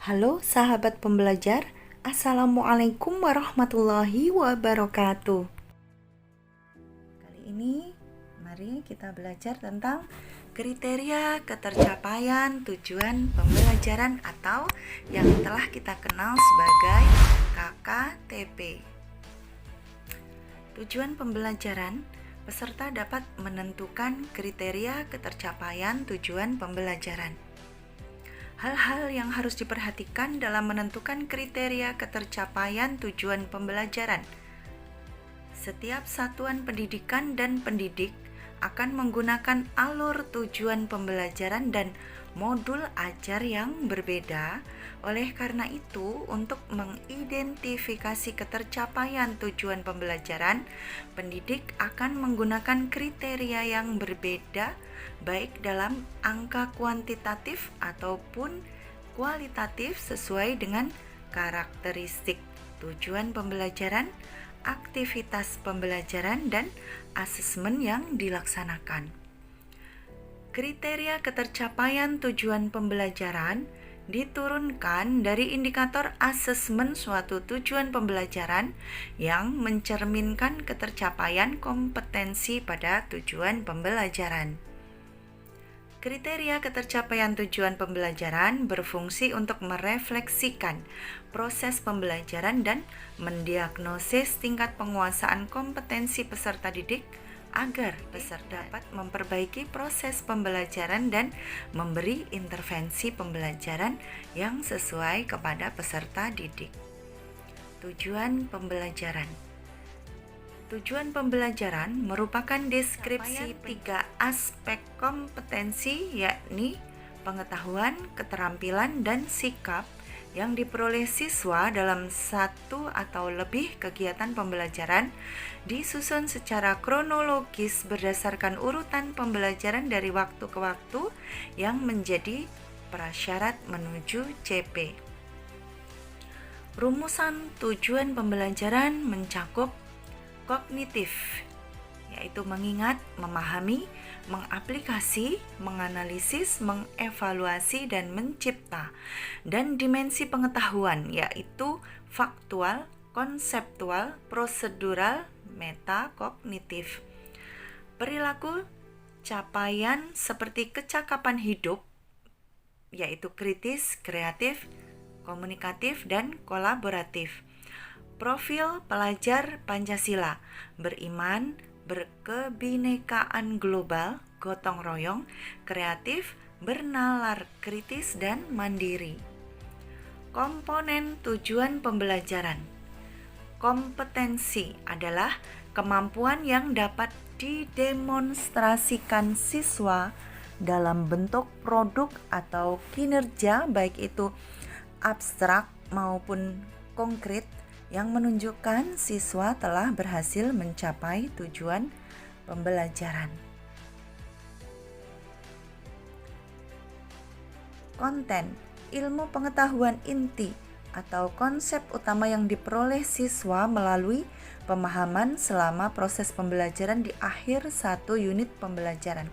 Halo sahabat pembelajar, Assalamualaikum warahmatullahi wabarakatuh. Kali ini mari kita belajar tentang kriteria ketercapaian tujuan pembelajaran atau yang telah kita kenal sebagai KKTP. Tujuan pembelajaran, peserta dapat menentukan kriteria ketercapaian tujuan pembelajaran. Hal-hal yang harus diperhatikan dalam menentukan kriteria ketercapaian tujuan pembelajaran. Setiap satuan pendidikan dan pendidik akan menggunakan alur tujuan pembelajaran dan modul ajar yang berbeda. Oleh karena itu, untuk mengidentifikasi ketercapaian tujuan pembelajaran, pendidik akan menggunakan kriteria yang berbeda baik dalam angka kuantitatif ataupun kualitatif sesuai dengan karakteristik tujuan pembelajaran, aktivitas pembelajaran, dan asesmen yang dilaksanakan. Kriteria ketercapaian tujuan pembelajaran diturunkan dari indikator asesmen suatu tujuan pembelajaran yang mencerminkan ketercapaian kompetensi pada tujuan pembelajaran. Kriteria ketercapaian tujuan pembelajaran berfungsi untuk merefleksikan proses pembelajaran dan mendiagnosis tingkat penguasaan kompetensi peserta didik agar peserta dapat memperbaiki proses pembelajaran dan memberi intervensi pembelajaran yang sesuai kepada peserta didik. Tujuan pembelajaran. Tujuan pembelajaran merupakan deskripsi tiga aspek kompetensi, yakni pengetahuan, keterampilan, dan sikap yang diperoleh siswa dalam satu atau lebih kegiatan pembelajaran, disusun secara kronologis berdasarkan urutan pembelajaran dari waktu ke waktu yang menjadi prasyarat menuju CP. Rumusan tujuan pembelajaran mencakup kognitif, yaitu mengingat, memahami, mengaplikasi, menganalisis, mengevaluasi, dan mencipta. Dan dimensi pengetahuan, yaitu faktual, konseptual, prosedural, metakognitif. Perilaku capaian seperti kecakapan hidup, yaitu kritis, kreatif, komunikatif, dan kolaboratif. Profil pelajar Pancasila, beriman, berkebinekaan global, gotong royong, kreatif, bernalar kritis, dan mandiri. Komponen tujuan pembelajaran. Kompetensi adalah kemampuan yang dapat didemonstrasikan siswa dalam bentuk produk atau kinerja, baik itu abstrak maupun konkret, yang menunjukkan siswa telah berhasil mencapai tujuan pembelajaran. Konten, ilmu pengetahuan inti atau konsep utama yang diperoleh siswa melalui pemahaman selama proses pembelajaran di akhir satu unit pembelajaran.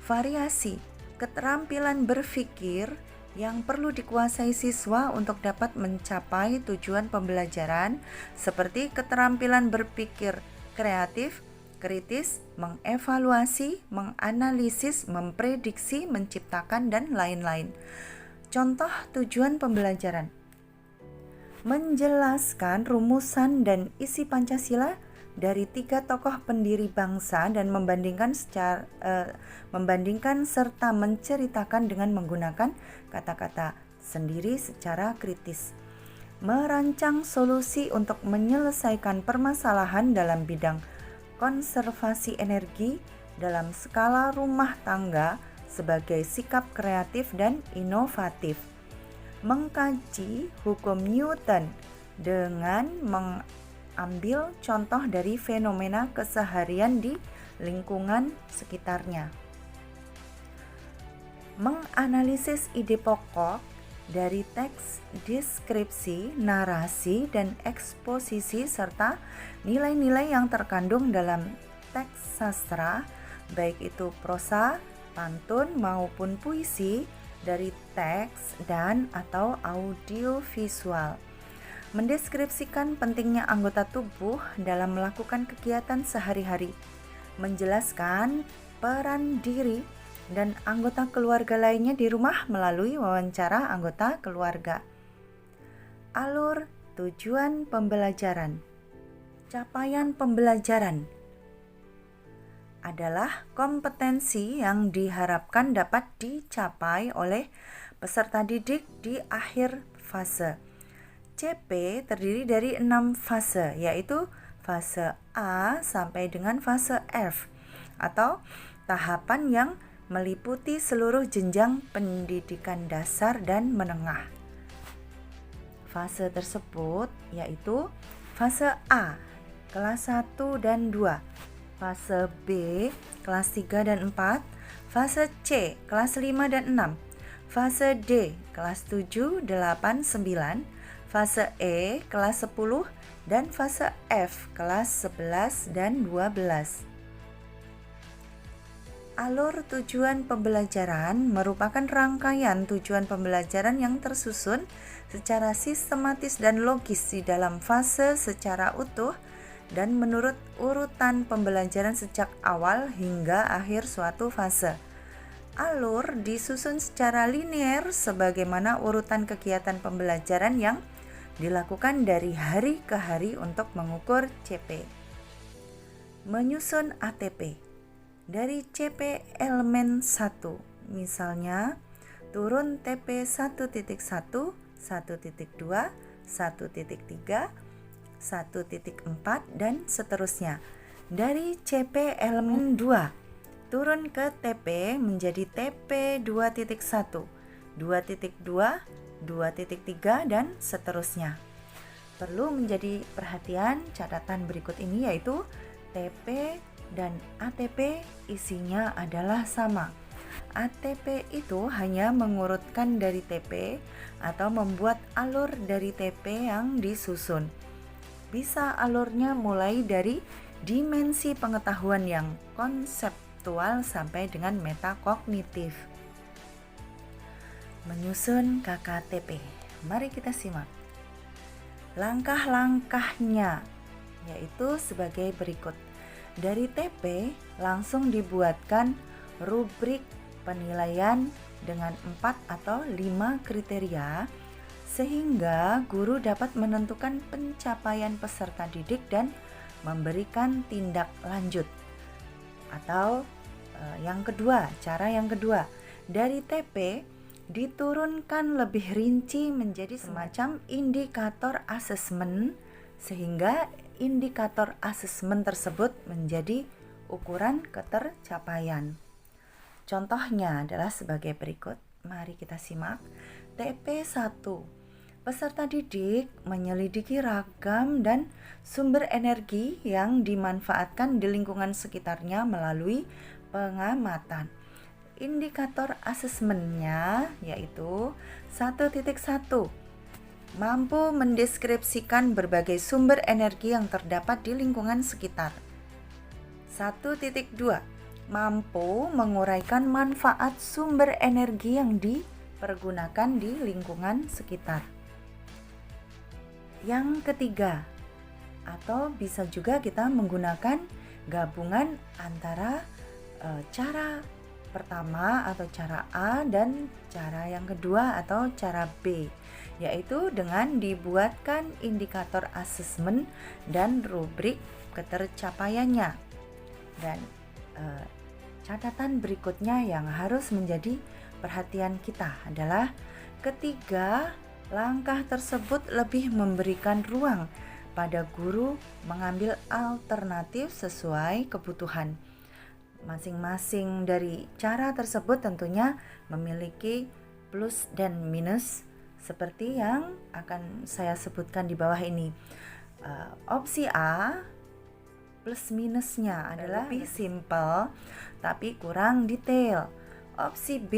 Variasi, keterampilan berpikir yang perlu dikuasai siswa untuk dapat mencapai tujuan pembelajaran, seperti keterampilan berpikir kreatif, kritis, mengevaluasi, menganalisis, memprediksi, menciptakan, dan lain-lain. Contoh tujuan pembelajaran: menjelaskan rumusan dan isi Pancasila dari tiga tokoh pendiri bangsa dan membandingkan serta menceritakan dengan menggunakan kata-kata sendiri secara kritis. Merancang solusi untuk menyelesaikan permasalahan dalam bidang konservasi energi dalam skala rumah tangga sebagai sikap kreatif dan inovatif. Mengkaji hukum Newton dengan mengambil contoh dari fenomena keseharian di lingkungan sekitarnya. Menganalisis ide pokok dari teks, deskripsi, narasi, dan eksposisi serta nilai-nilai yang terkandung dalam teks sastra, baik itu prosa, pantun maupun puisi, dari teks dan atau audio visual. Mendeskripsikan pentingnya anggota tubuh dalam melakukan kegiatan sehari-hari, menjelaskan peran diri dan anggota keluarga lainnya di rumah melalui wawancara anggota keluarga. Alur tujuan pembelajaran. Capaian pembelajaran adalah kompetensi yang diharapkan dapat dicapai oleh peserta didik di akhir fase. CP terdiri dari 6 fase, yaitu fase A sampai dengan fase F, atau tahapan yang meliputi seluruh jenjang pendidikan dasar dan menengah. Fase tersebut yaitu fase A, kelas 1 dan 2, fase B, kelas 3 dan 4, fase C, kelas 5 dan 6, fase D, kelas 7, 8, 9, fase E, kelas 10, dan fase F, kelas 11 dan 12. Alur tujuan pembelajaran merupakan rangkaian tujuan pembelajaran yang tersusun secara sistematis dan logis di dalam fase secara utuh dan menurut urutan pembelajaran sejak awal hingga akhir suatu fase. Alur disusun secara linear sebagaimana urutan kegiatan pembelajaran yang dilakukan dari hari ke hari untuk mengukur CP. Menyusun ATP dari CP elemen 1, misalnya turun TP 1.1, 1.2, 1.3, 1.4 dan seterusnya. Dari CP elemen 2 turun ke TP menjadi TP 2.1, 2.2, 2.3 dan seterusnya. Perlu menjadi perhatian catatan berikut ini, yaitu TP dan ATP isinya adalah sama. ATP itu hanya mengurutkan dari TP atau membuat alur dari TP yang disusun. Bisa alurnya mulai dari dimensi pengetahuan yang konseptual sampai dengan metakognitif. Menyusun KKTP. Mari kita simak. Langkah-langkahnya yaitu sebagai berikut. Dari TP langsung dibuatkan rubrik penilaian dengan 4 atau 5 kriteria sehingga guru dapat menentukan pencapaian peserta didik dan memberikan tindak lanjut. Atau cara yang kedua, dari TP diturunkan lebih rinci menjadi semacam indikator asesmen sehingga indikator asesmen tersebut menjadi ukuran ketercapaian. Contohnya adalah sebagai berikut. Mari kita simak. TP 1. Peserta didik menyelidiki ragam dan sumber energi yang dimanfaatkan di lingkungan sekitarnya melalui pengamatan. Indikator asesmennya yaitu 1.1, mampu mendeskripsikan berbagai sumber energi yang terdapat di lingkungan sekitar. 1.2, mampu menguraikan manfaat sumber energi yang dipergunakan di lingkungan sekitar. Yang ketiga, atau bisa juga kita menggunakan gabungan antara cara pertama atau cara A dan cara yang kedua atau cara B, yaitu dengan dibuatkan indikator asesmen dan rubrik ketercapaiannya. Dan catatan berikutnya yang harus menjadi perhatian kita adalah ketiga langkah tersebut lebih memberikan ruang pada guru mengambil alternatif sesuai kebutuhan. Masing-masing dari cara tersebut tentunya memiliki plus dan minus seperti yang akan saya sebutkan di bawah ini. Opsi A plus minusnya adalah lebih simpel tapi kurang detail. Opsi B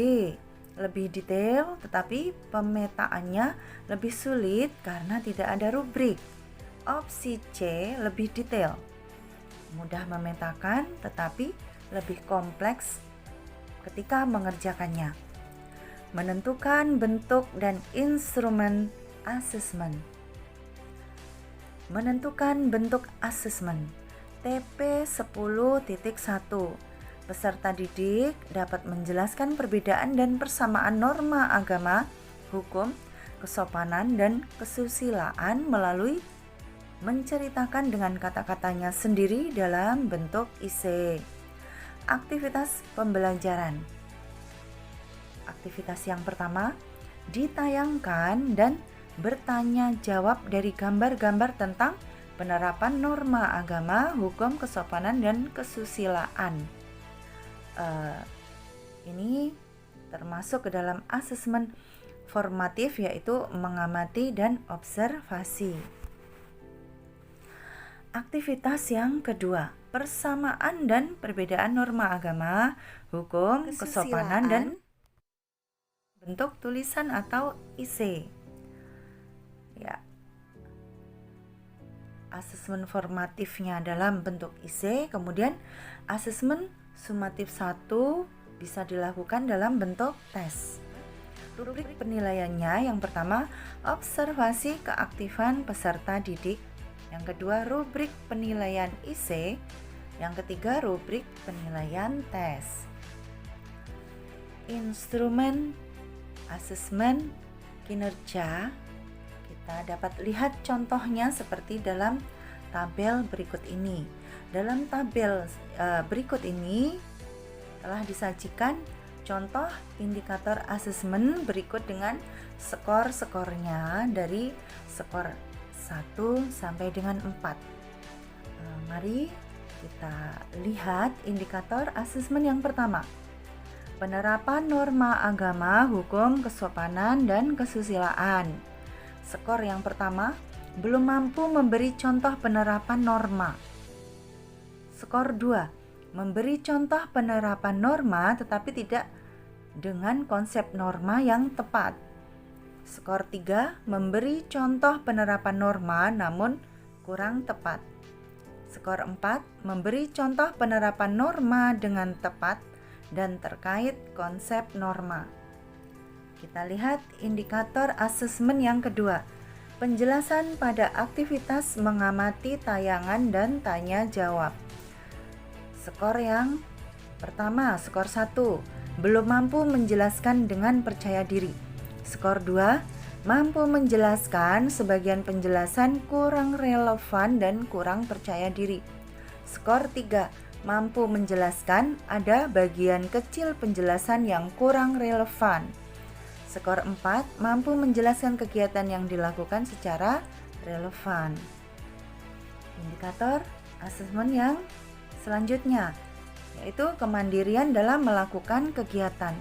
lebih detail tetapi pemetaannya lebih sulit karena tidak ada rubrik. Opsi C lebih detail, mudah memetakan tetapi lebih kompleks ketika mengerjakannya. Menentukan bentuk dan instrumen asesmen. Menentukan bentuk asesmen. TP 10.1. Peserta didik dapat menjelaskan perbedaan dan persamaan norma agama, hukum, kesopanan, dan kesusilaan melalui menceritakan dengan kata-katanya sendiri dalam bentuk IC. Aktivitas pembelajaran. Aktivitas yang pertama, ditayangkan dan bertanya jawab dari gambar-gambar tentang penerapan norma agama, hukum, kesopanan, dan kesusilaan. Ini termasuk ke dalam asesmen formatif, yaitu mengamati dan observasi. Aktivitas yang kedua, persamaan dan perbedaan norma agama, hukum, kesopanan, dan bentuk tulisan atau IC. Ya. Asesmen formatifnya dalam bentuk IC, kemudian asesmen sumatif 1 bisa dilakukan dalam bentuk tes. Rubrik penilaiannya yang pertama, observasi keaktifan peserta didik. Yang kedua, rubrik penilaian IC. Yang ketiga, rubrik penilaian tes. Instrumen asesmen kinerja, kita dapat lihat contohnya seperti dalam tabel berikut ini. Dalam tabel berikut ini telah disajikan contoh indikator asesmen berikut dengan skor-skornya dari skor 1 sampai dengan 4. Mari kita lihat indikator asesmen yang pertama. Penerapan norma agama, hukum, kesopanan, dan kesusilaan. Skor yang pertama, belum mampu memberi contoh penerapan norma. Skor 2, memberi contoh penerapan norma tetapi tidak dengan konsep norma yang tepat. Skor 3, memberi contoh penerapan norma namun kurang tepat. Skor 4, memberi contoh penerapan norma dengan tepat dan terkait konsep norma. Kita lihat indikator asesmen yang kedua. Penjelasan pada aktivitas mengamati tayangan dan tanya jawab. Skor yang pertama, skor 1, belum mampu menjelaskan dengan percaya diri. Skor 2, mampu menjelaskan, sebagian penjelasan kurang relevan dan kurang percaya diri. Skor 3, mampu menjelaskan, ada bagian kecil penjelasan yang kurang relevan. Skor 4, mampu menjelaskan kegiatan yang dilakukan secara relevan. Indikator asesmen yang selanjutnya yaitu kemandirian dalam melakukan kegiatan.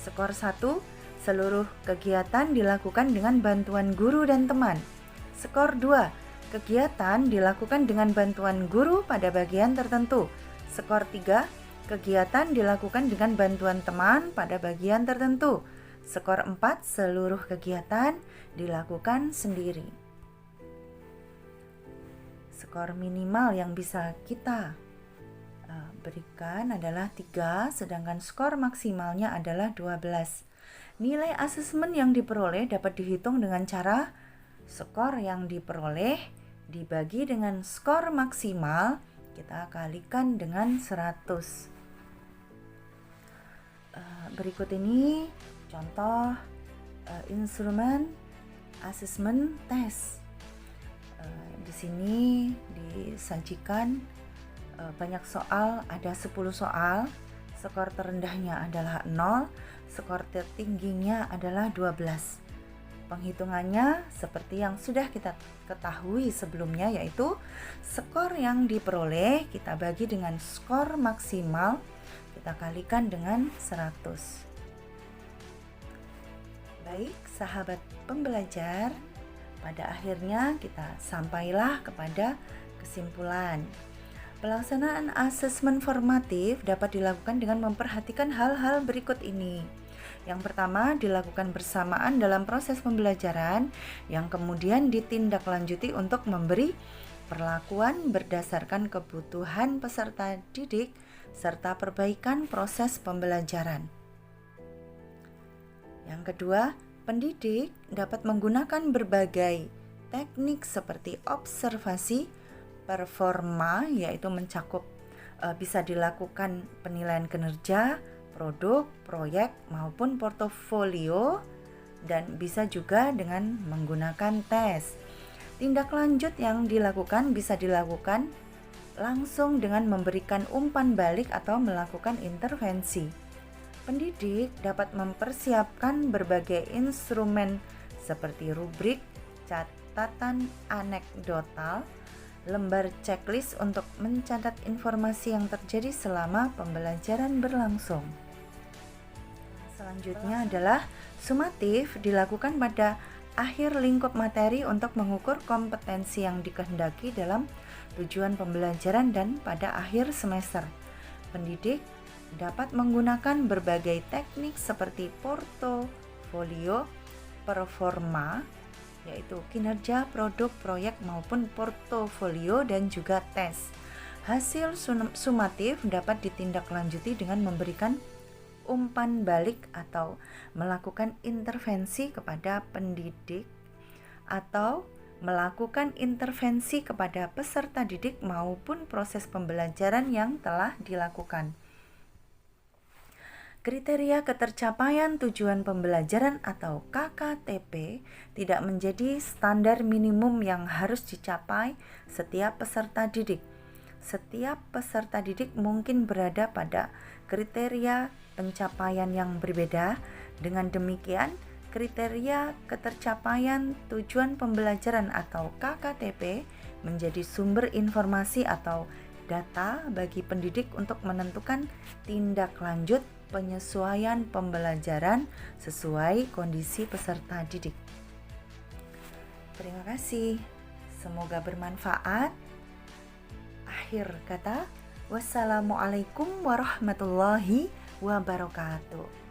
Skor 1, seluruh kegiatan dilakukan dengan bantuan guru dan teman. Skor 2, kegiatan dilakukan dengan bantuan guru pada bagian tertentu. Skor 3, kegiatan dilakukan dengan bantuan teman pada bagian tertentu. Skor 4, seluruh kegiatan dilakukan sendiri. Skor minimal yang bisa kita berikan adalah 3, sedangkan skor maksimalnya adalah 12. Nilai asesmen yang diperoleh dapat dihitung dengan cara skor yang diperoleh dibagi dengan skor maksimal, kita kalikan dengan 100. Berikut ini contoh instrumen asesmen tes. Di sini disajikan banyak soal, ada 10 soal. Skor terendahnya adalah 0, skor tertingginya adalah 12. Penghitungannya seperti yang sudah kita ketahui sebelumnya, yaitu skor yang diperoleh kita bagi dengan skor maksimal, kita kalikan dengan 100. Baik, sahabat pembelajar, pada akhirnya kita sampailah kepada kesimpulan. Pelaksanaan asesmen formatif dapat dilakukan dengan memperhatikan hal-hal berikut ini. Yang pertama, dilakukan bersamaan dalam proses pembelajaran, yang kemudian ditindaklanjuti untuk memberi perlakuan berdasarkan kebutuhan peserta didik serta perbaikan proses pembelajaran. Yang kedua, pendidik dapat menggunakan berbagai teknik seperti observasi, performa, yaitu mencakup bisa dilakukan penilaian kinerja, produk, proyek maupun portofolio, dan bisa juga dengan menggunakan tes. Tindak lanjut yang dilakukan bisa dilakukan langsung dengan memberikan umpan balik atau melakukan intervensi. Pendidik dapat mempersiapkan berbagai instrumen seperti rubrik, catatan anekdotal, lembar checklist untuk mencatat informasi yang terjadi selama pembelajaran berlangsung. Selanjutnya adalah sumatif, dilakukan pada akhir lingkup materi untuk mengukur kompetensi yang dikehendaki dalam tujuan pembelajaran dan pada akhir semester. Pendidik dapat menggunakan berbagai teknik seperti portofolio, performa, yaitu kinerja, produk, proyek maupun portofolio, dan juga tes. Hasil sumatif dapat ditindaklanjuti dengan memberikan umpan balik atau melakukan intervensi kepada pendidik atau melakukan intervensi kepada peserta didik maupun proses pembelajaran yang telah dilakukan. Kriteria ketercapaian tujuan pembelajaran atau KKTP tidak menjadi standar minimum yang harus dicapai setiap peserta didik. Setiap peserta didik mungkin berada pada kriteria pencapaian yang berbeda. Dengan demikian, kriteria ketercapaian tujuan pembelajaran atau KKTP menjadi sumber informasi atau data bagi pendidik untuk menentukan tindak lanjut penyesuaian pembelajaran sesuai kondisi peserta didik. Terima kasih. Semoga bermanfaat. Akhir kata, wassalamualaikum warahmatullahi wabarakatuh.